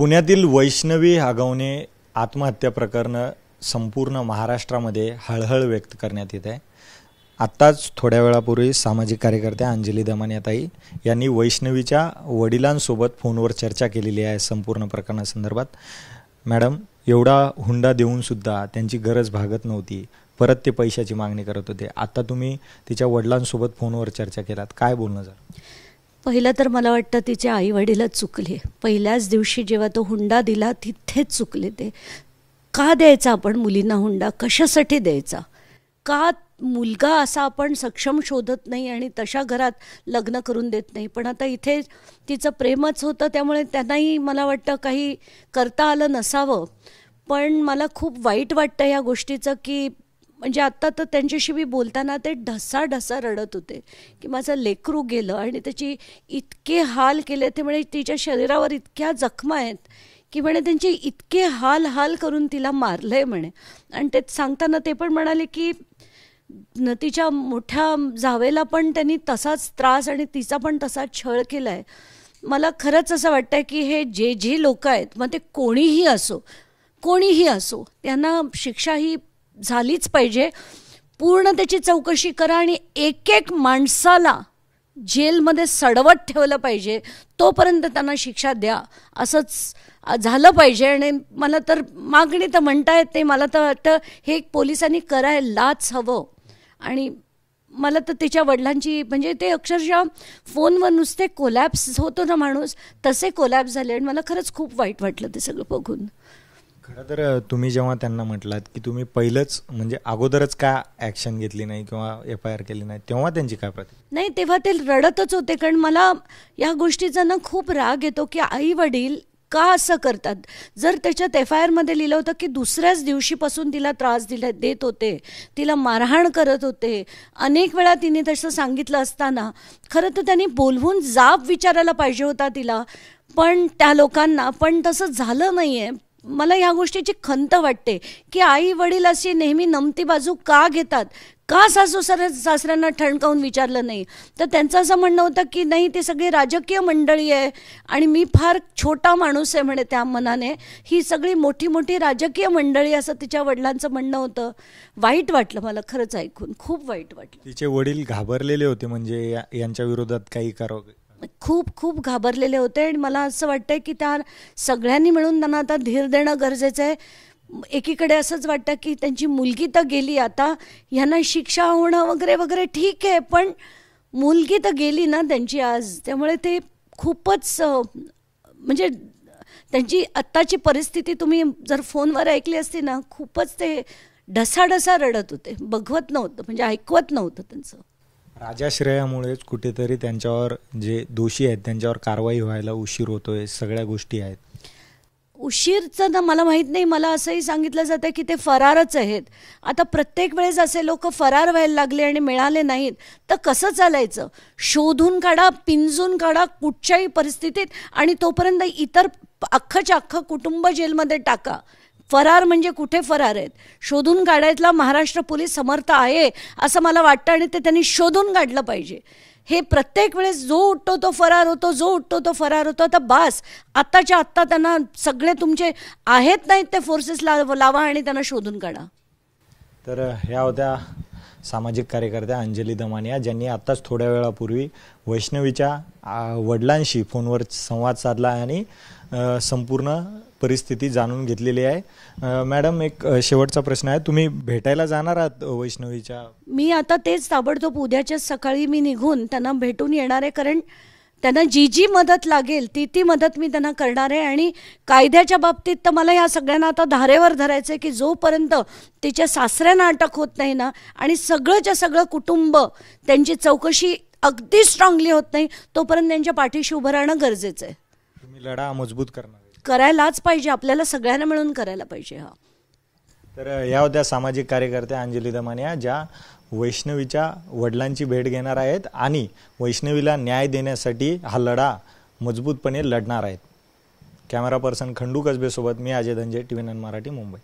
पुण्यातील वैष्णवी हगवणे आत्महत्या प्रकरण संपूर्ण महाराष्ट्रामध्ये हळहळ व्यक्त करण्यात येत आहे। आत्ताच थोड्या वेळापूर्वी सामाजिक कार्यकर्त्या अंजली दमानियाताई यांनी वैष्णवीच्या वडिलांसोबत फोनवर चर्चा केलेली आहे संपूर्ण प्रकरणासंदर्भात। मॅडम, एवढा हुंडा देऊन सुद्धा त्यांची गरज भागत नव्हती, परत ते पैशाची मागणी करत होते। आता तुम्ही तिच्या वडिलांसोबत फोनवर चर्चा केलात, काय बोलणं झालं? पहिलं तर मला वाटतं तिचे आई वडीलच चुकले। पहिल्याच दिवशी जेव्हा तो हुंडा दिला तिथेच चुकले ते। का द्यायचा आपण मुलींना हुंडा? कशासाठी द्यायचा? का मुलगा असा आपण सक्षम शोधत नाही आणि तशा घरात लग्न करून देत नाही? पण आता इथे तिचं प्रेमच होतं, त्यामुळे त्यांनाही मला वाटतं काही करता आलं नसावं। पण मला खूप वाईट वाटतं या गोष्टीचं की म्हणजे आत्ता तर त्यांच्याशी मी बोलताना ते ढसाढसा रडत होते की माझं लेकरू गेलं आणि त्याची इतके हाल केले। ते म्हणे तिच्या शरीरावर इतक्या जखमा आहेत की म्हणे त्यांचे इतके हाल करून तिला मारलंय म्हणे। आणि ते सांगताना ते पण म्हणाले की तिच्या मोठ्या जावेला पण त्यांनी तसाच त्रास आणि तिचा पण तसाच छळ केला आहे। मला खरंच असं वाटतं की हे जे लोक आहेत, मग ते कोणीही असो त्यांना शिक्षा ही झालीच पाहिजे। पूर्ण त्याची चौकशी करा आणि एक माणसाला जेलमध्ये सडवत ठेवलं पाहिजे, तोपर्यंत त्यांना शिक्षा द्या, असंच झालं पाहिजे। आणि मला तर मागणी तर म्हणता येत नाही, मला तर वाटतं हे पोलिसांनी करायलाच हवं। आणि मला तर तिच्या वडिलांची म्हणजे ते अक्षरशः फोनवर नुसते कोलॅप्स होतो ना माणूस, तसे कोलॅप्स झाले आणि मला खरंच खूप वाईट वाटलं ते सगळं बघून। खरं तर तुम्ही जेव्हा त्यांना म्हटलात की तुम्ही पहिलंच म्हणजे अगोदरच का ॲक्शन घेतली नाही किंवा FIR केली नाही, तेव्हा त्यांची काय प्रतिक्रिया? नाही, तेव्हा ते रडतच होते। कारण मला या गोष्टीचा ना खूप राग येतो की आई वडील का असं करतात? जर त्याच्यात FIR मध्ये लिहिलं होतं की दुसऱ्याच दिवशीपासून तिला त्रास देत होते, तिला मारहाण करत होते, अनेक वेळा तिने तसं सांगितलं असताना खरं तर त्यांनी बोलवून जाब विचारायला पाहिजे होता तिला, पण त्या लोकांना पण तसं झालं नाही आहे। मला ह्या गोष्टीची खंत वाटते की आई वडील अशी नेहमी नमती बाजू का घेतात? का सासऱ्यांना ठणकावून विचारलं नाही? तर त्यांचं असं म्हणणं होतं की नाही, ते सगळी राजकीय मंडळी आहे आणि मी फार छोटा माणूस आहे म्हणे त्या मनाने, ही सगळी मोठी राजकीय मंडळी, असं तिच्या वडिलांचं म्हणणं होतं। वाईट वाटलं मला खरंच ऐकून, खूप वाईट वाटलं। तिचे वडील घाबरलेले होते म्हणजे यांच्या विरोधात काही करावं? खूप घाबरलेले होते आणि मला असं वाटतंय की त्या सगळ्यांनी मिळून त्यांना आता धीर देणं गरजेचं आहे। एकीकडे असंच वाटतं की त्यांची मुलगी तर गेली, आता ह्यांना शिक्षा होणं वगैरे ठीक आहे, पण मुलगी तर गेली ना त्यांची आज, त्यामुळे ते खूपच म्हणजे त्यांची आत्ताची परिस्थिती तुम्ही जर फोनवर ऐकली असती ना, खूपच ते ढसाढसा रडत होते, बघवत नव्हतं म्हणजे ऐकवत नव्हतं त्यांचं। राजाश्रयामुळेच कुठेतरी त्यांच्यावर जे दोषी आहेत त्यांच्यावर कारवाई व्हायला उशीर होतोय, सगळ्या गोष्टी आहेत। उशीरचं ना मला माहीत नाही, मला असंही सांगितलं जातं की ते फरारच आहेत। आता प्रत्येक वेळेस असे लोक फरार व्हायला लागले आणि मिळाले नाहीत तर कसं चालायचं? शोधून काढा, पिंजून काढा कुठच्याही परिस्थितीत, आणि तोपर्यंत इतर अख्खच्या अख्खं कुटुंब जेलमध्ये टाका। फरार म्हणजे कुठे फरार आहेत? शोधून काढायला महाराष्ट्र पोलीस समर्थ आहे असं मला वाटतं आणि ते त्यांनी शोधून काढलं पाहिजे। हे प्रत्येक वेळेस जो उठतो तो फरार होतो। आता बास, आत्ताच्या आत्ता त्यांना सगळे तुमचे आहेत नाहीत ते फोर्सेस लावा आणि त्यांना शोधून काढा। तर ह्या होत्या सामाजिक कार्यकर्त्या अंजली दमानिया, ज्यांनी आत्ताच थोड्या वेळापूर्वी वैष्णवीच्या वडिलांशी फोनवर संवाद साधला आणि संपूर्ण परिस्थिती जाणून घेतलेली आहे। मॅडम, एक शेवटचा प्रश्न आहे, तुम्ही भेटायला जाणार आहात वैष्णवीच्या? मी आता तेच ताबडतोब उद्याच्याच सकाळी मी निघून त्यांना भेटून येणार आहे, कारण त्यांना जी मदत लागेल ती मदत मी त्यांना करणार आहे। आणि कायद्याच्या बाबतीत तर मला ह्या सगळ्यांना आता धारेवर धरायचं आहे की जोपर्यंत तिच्या सासऱ्यांना अटक होत नाही ना आणि सगळंच्या सगळं कुटुंब त्यांची चौकशी अगदी स्ट्रॉंगली होत नाही, तोपर्यंत त्यांच्या पाठीशी उभं राहणं गरजेचं आहे। तुम्ही लढा मजबूत करायलाच पाहिजे, आपल्याला सगळ्यांना मिळून करायला पाहिजे। हा, तर या होत्या सामाजिक कार्यकर्त्या अंजली दमानिया, ज्या वैष्णवीच्या वडिलांची भेट घेणार आहेत आणि वैष्णवीला न्याय देण्यासाठी हा लढा मजबूतपणे लढणार आहेत। कॅमेरा पर्सन खंडू कसबेसोबत मी अजय धनंजय, TV9 मराठी, मुंबई।